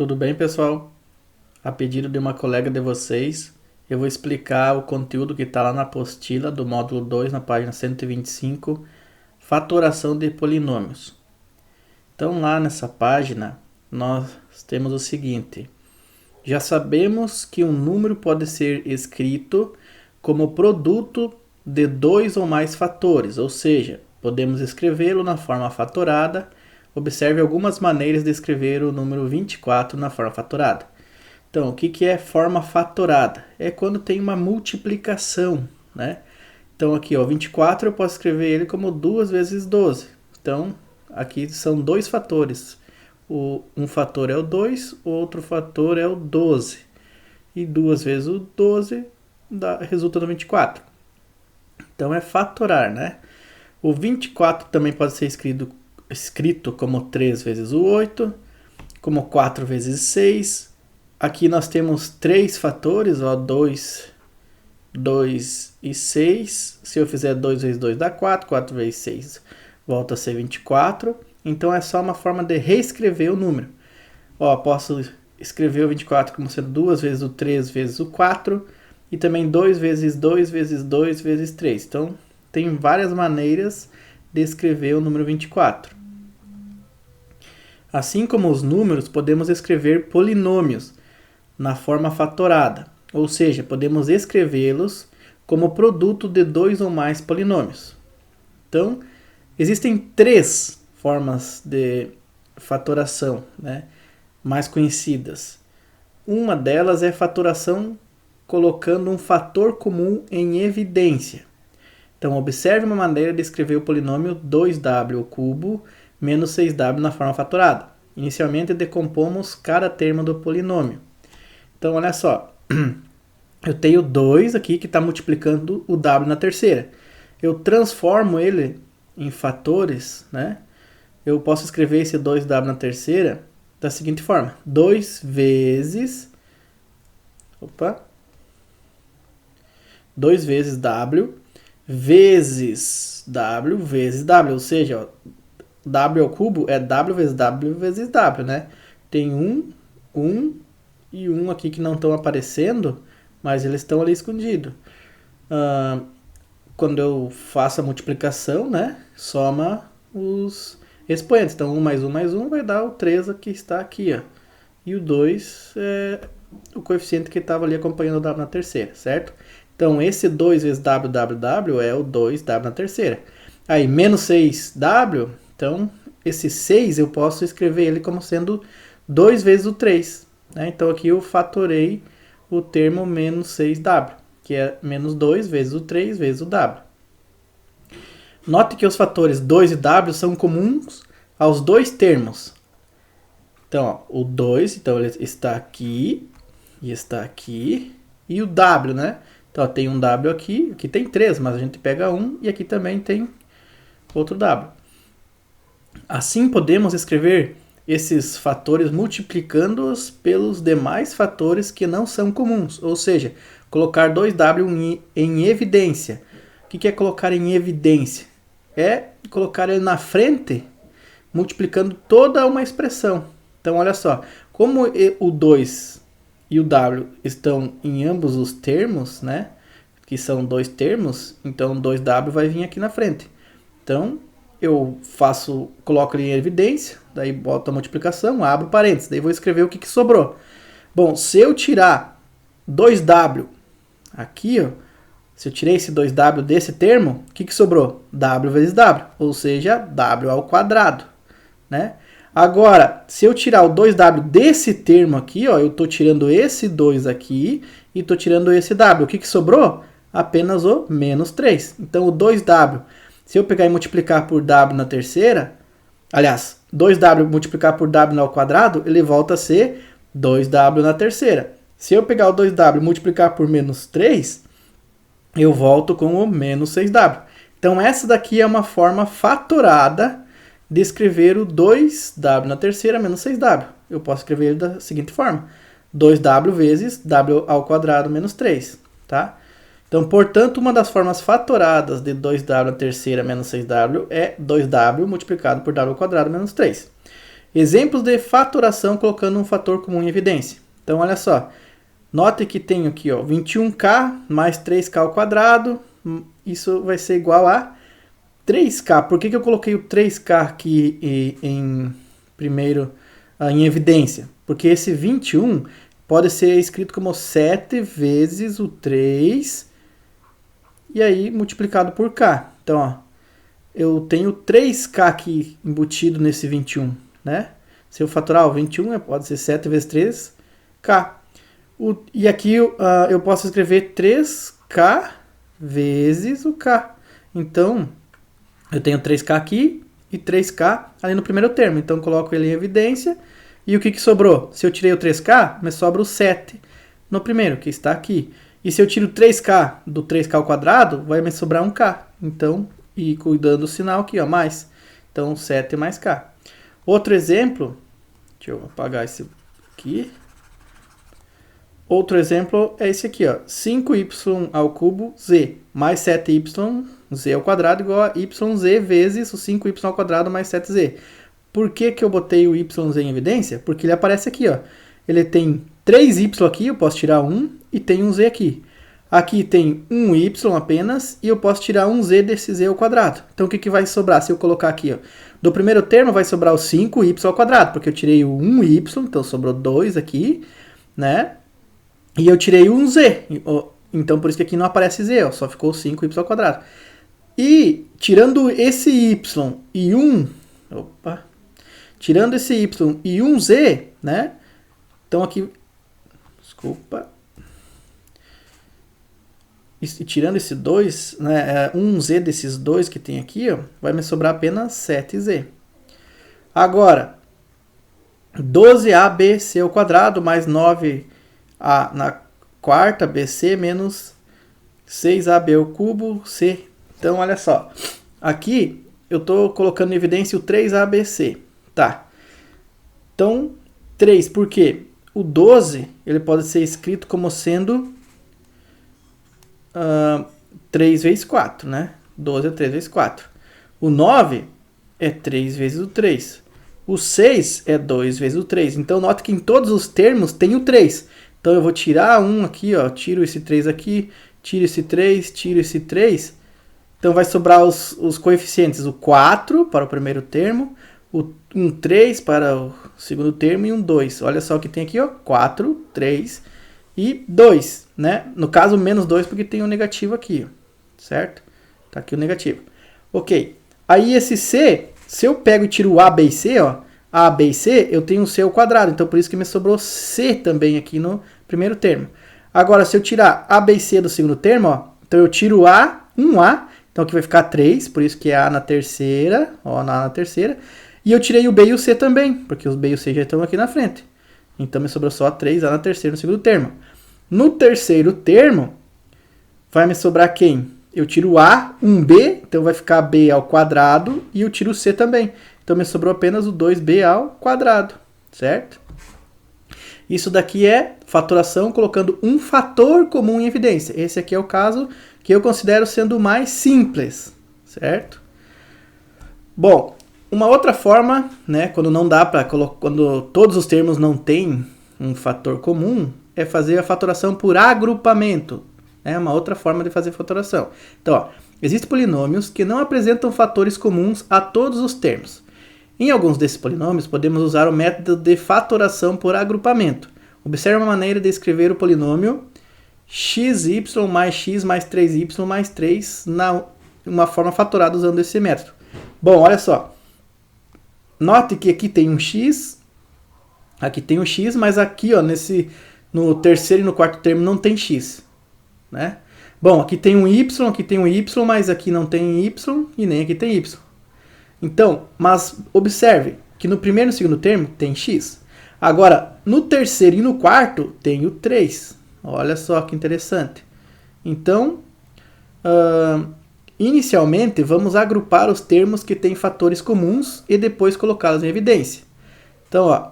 Tudo bem, pessoal? A pedido de uma colega de vocês, eu vou explicar o conteúdo que está lá na apostila do módulo 2, na página 125, fatoração de polinômios. Então, lá nessa página, nós temos o seguinte: já sabemos que um número pode ser escrito como produto de dois ou mais fatores, ou seja, podemos escrevê-lo na forma fatorada. Observe algumas maneiras de escrever o número 24 na forma fatorada. Então, o que é forma fatorada? É quando tem uma multiplicação, né? Então, aqui, ó, 24 eu posso escrever ele como 2 vezes 12. Então, aqui são dois fatores. Um fator é o 2, o outro fator é o 12. E 2 vezes o 12 resulta no 24. Então, é fatorar, né? O 24 também pode ser escrito como 3 vezes o 8, como 4 vezes 6. Aqui nós temos 3 fatores, ó, 2 e 6. Se eu fizer 2 vezes 2 dá 4, 4 vezes 6 volta a ser 24. Então é só uma forma de reescrever o número. Ó, posso escrever o 24 como sendo 2 vezes o 3 vezes o 4 e também 2 vezes 2 vezes 2 vezes 3. Então tem várias maneiras de escrever o número 24. Assim como os números, podemos escrever polinômios na forma fatorada, ou seja, podemos escrevê-los como produto de dois ou mais polinômios. Então, existem 3 formas de fatoração, né, mais conhecidas. Uma delas é fatoração colocando um fator comum em evidência. Então, observe uma maneira de escrever o polinômio 2w ao cubo menos 6w na forma fatorada. Inicialmente, decompomos cada termo do polinômio. Então, olha só. Eu tenho 2 aqui que está multiplicando o w na terceira. Eu transformo ele em fatores, né? Eu posso escrever esse 2w na terceira da seguinte forma. 2 vezes... 2 vezes w vezes w vezes w. Ou seja, ó, w ao cubo é w vezes w, né? Tem 1 e 1 aqui que não estão aparecendo, mas eles estão ali escondidos. Quando eu faço a multiplicação, né? Soma os expoentes. Então, 1 mais 1 mais 1 vai dar o 3 que está aqui, ó. E o 2 é o coeficiente que estava ali acompanhando o w na terceira, certo? Então, esse 2 vezes w é o 2w na terceira. Aí, menos 6w, então, esse 6 eu posso escrever ele como sendo 2 vezes o 3. Né? Então, aqui eu fatorei o termo menos 6w, que é menos 2 vezes o 3 vezes o w. Note que os fatores 2 e w são comuns aos dois termos. Então, ó, o 2, então ele está aqui e está aqui. E o w, né? Então, ó, tem um w aqui tem 3, mas a gente pega 1 e aqui também tem outro w. Assim, podemos escrever esses fatores multiplicando-os pelos demais fatores que não são comuns, ou seja, colocar 2w em evidência. O que é colocar em evidência? É colocar ele na frente, multiplicando toda uma expressão. Então, olha só, como o 2 e o w estão em ambos os termos, né, que são dois termos, então 2w vai vir aqui na frente. Então, eu coloco ele em evidência, daí boto a multiplicação, abro parênteses, daí vou escrever o que sobrou. Bom, se eu tirar 2w aqui, ó, se eu tirei esse 2w desse termo, o que sobrou? W vezes w, ou seja, w ao quadrado, né? Agora, se eu tirar o 2w desse termo aqui, ó, eu estou tirando esse 2 aqui e estou tirando esse w. O que sobrou? Apenas o menos 3. Então, o 2w, se eu pegar e multiplicar por w na terceira, aliás, 2w multiplicar por w ao quadrado, ele volta a ser 2w na terceira. Se eu pegar o 2w e multiplicar por menos 3, eu volto com o menos 6w. Então, essa daqui é uma forma fatorada de escrever o 2w na terceira menos 6w. Eu posso escrever ele da seguinte forma. 2w vezes w ao quadrado menos 3. Tá? Então, portanto, uma das formas fatoradas de 2w na terceira menos 6w é 2w multiplicado por w ao quadrado menos 3. Exemplos de fatoração colocando um fator comum em evidência. Então, olha só. Note que tenho aqui, ó, 21k mais 3k ao quadrado. Isso vai ser igual a 3k. Por que eu coloquei o 3k aqui em evidência? Porque esse 21 pode ser escrito como 7 vezes o 3 e aí multiplicado por k. Então, ó, eu tenho 3k aqui embutido nesse 21, né? Se eu fatorar o 21, pode ser 7 vezes 3k. E aqui eu posso escrever 3k vezes o k. Então, eu tenho 3k aqui e 3k ali no primeiro termo. Então, coloco ele em evidência. E o que sobrou? Se eu tirei o 3k, me sobra o 7 no primeiro, que está aqui. E se eu tiro 3k do 3k ao quadrado, vai me sobrar 1k. Então, e cuidando do sinal aqui, ó, mais. Então, 7 mais k. Outro exemplo, deixa eu apagar esse aqui. Outro exemplo é esse aqui, ó, 5y ao cubo z mais 7y z ao quadrado igual a yz vezes o 5y ao quadrado mais 7z. Por que eu botei o yz em evidência? Porque ele aparece aqui, ó. Ele tem 3y aqui, eu posso tirar 1, e tem um z aqui. Aqui tem um y apenas, e eu posso tirar um z desse z ao quadrado. Então, o que vai sobrar se eu colocar aqui, ó? Do primeiro termo vai sobrar o 5y ao quadrado, porque eu tirei o 1y, então sobrou 2 aqui, né? E eu tirei um z, então por isso que aqui não aparece z, ó, só ficou 5y ao quadrado. E tirando esse y e tirando esse y e um z, né? Então aqui, desculpa. E tirando esse 2, né, um z desses 2 que tem aqui, ó, vai me sobrar apenas 7z. Agora, 12abc ao quadrado mais 9a na quarta bc menos 6ab ao cubo c. Então, olha só. Aqui eu estou colocando em evidência o 3abc. Tá. Então, 3, por quê? O 12 ele pode ser escrito como sendo 3 vezes 4, né? 12 é 3 vezes 4. O 9 é 3 vezes o 3. O 6 é 2 vezes o 3. Então, note que em todos os termos tem o 3. Então, eu vou tirar um aqui, ó. Tiro esse 3 aqui, tiro esse 3, tiro esse 3. Então, vai sobrar os coeficientes. O 4 para o primeiro termo, um 3 para o segundo termo e um 2. Olha só o que tem aqui, ó. 4, 3 e 2, né? No caso, menos 2 porque tem um negativo aqui, ó. Certo? Tá aqui o negativo. Ok. Aí, esse C, se eu pego e tiro o A, B e C, ó. A, B e C, eu tenho um C ao quadrado. Então, por isso que me sobrou C também aqui no primeiro termo. Agora, se eu tirar A, B e C do segundo termo, ó. Então, eu tiro A, 1A. Então, aqui vai ficar 3, por isso que é A na terceira. Ó, na terceira. E eu tirei o B e o C também, porque os B e o C já estão aqui na frente. Então, me sobrou só 3A na terceira no segundo termo. No terceiro termo, vai me sobrar quem? Eu tiro A, 1B, então vai ficar B ao quadrado, e eu tiro C também. Então, me sobrou apenas o 2B ao quadrado, certo? Isso daqui é fatoração colocando um fator comum em evidência. Esse aqui é o caso que eu considero sendo o mais simples, certo? Bom, uma outra forma, né, quando não dá para quando todos os termos não têm um fator comum, é fazer a fatoração por agrupamento. É uma outra forma de fazer fatoração. Então, ó, existem polinômios que não apresentam fatores comuns a todos os termos. Em alguns desses polinômios, podemos usar o método de fatoração por agrupamento. Observe uma maneira de escrever o polinômio xy mais x mais 3y mais 3 uma forma fatorada usando esse método. Bom, olha só. Note que aqui tem um x, mas aqui, ó, no terceiro e no quarto termo não tem x, né? Bom, aqui tem um y, mas aqui não tem y e nem aqui tem y. Então, mas observe que no primeiro e no segundo termo tem x. Agora, no terceiro e no quarto tem o 3. Olha só que interessante. Então, inicialmente, vamos agrupar os termos que têm fatores comuns e depois colocá-los em evidência. Então, ó,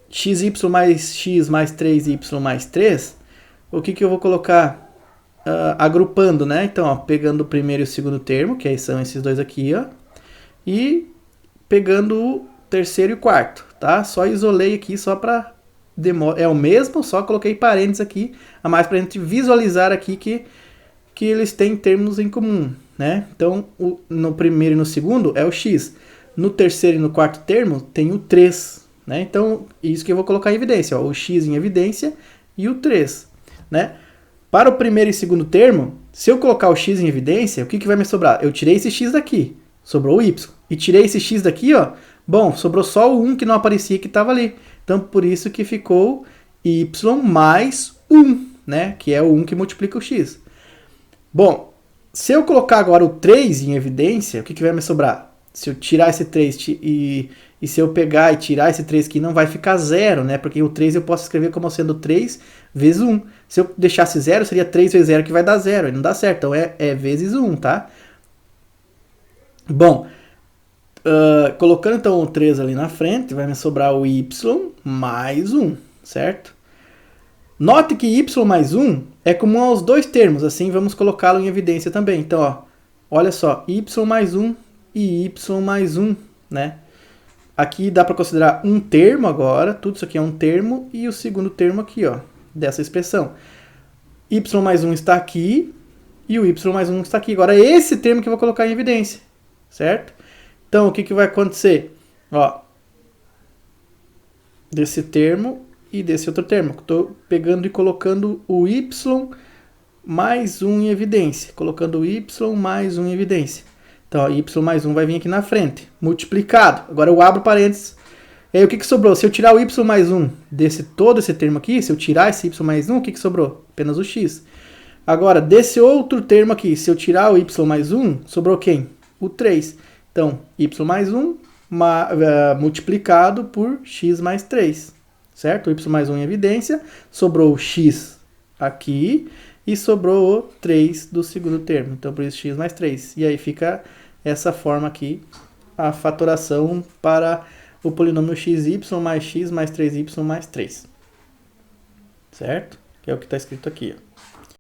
xy mais x mais 3y mais 3, o que eu vou colocar agrupando, né? Então, ó, pegando o primeiro e o segundo termo, que aí são esses dois aqui, ó, e pegando o terceiro e o quarto, tá? Só isolei aqui só para é o mesmo, só coloquei parênteses aqui a mais para a gente visualizar aqui que eles têm termos em comum, né? Então, no primeiro e no segundo é o x. No terceiro e no quarto termo tem o 3, né? Então, isso que eu vou colocar em evidência, ó, o x em evidência e o 3, né? Para o primeiro e segundo termo, se eu colocar o x em evidência, o que vai me sobrar? Eu tirei esse x daqui, sobrou o y. E tirei esse x daqui, ó, bom, sobrou só o 1 que não aparecia que estava ali. Então, por isso que ficou y mais 1, né? Que é o 1 que multiplica o x. Bom, se eu colocar agora o 3 em evidência, o que vai me sobrar? Se eu tirar esse 3 e se eu pegar e tirar esse 3 aqui, não vai ficar 0, né? Porque o 3 eu posso escrever como sendo 3 vezes 1. Se eu deixasse 0, seria 3 vezes 0 que vai dar 0. E não dá certo, então é vezes 1, tá? Bom, colocando então o 3 ali na frente, vai me sobrar o y mais 1, certo? Note que y mais 1 é comum aos dois termos, assim vamos colocá-lo em evidência também. Então, ó, olha só, y mais 1 e y mais 1, né? Aqui dá para considerar um termo agora, tudo isso aqui é um termo, e o segundo termo aqui, ó, dessa expressão. Y mais 1 está aqui, e o y mais 1 está aqui. Agora, esse termo que eu vou colocar em evidência, certo? Então, o que vai acontecer? Ó, desse termo e desse outro termo. Estou pegando e colocando o y mais 1 em evidência. Colocando o y mais 1 em evidência. Então, ó, y mais 1 vai vir aqui na frente, multiplicado. Agora eu abro parênteses. E aí, o que sobrou? Se eu tirar o y mais 1 todo esse termo aqui, se eu tirar esse y mais 1, o que sobrou? Apenas o x. Agora, desse outro termo aqui, se eu tirar o y mais 1, sobrou quem? O 3. Então, y mais 1 multiplicado por x mais 3. Certo? O y mais 1 em evidência, sobrou o x aqui e sobrou o 3 do segundo termo. Então, por isso, x mais 3. E aí fica essa forma aqui, a fatoração para o polinômio xy mais x mais 3y mais 3. Certo? Que é o que está escrito aqui, ó.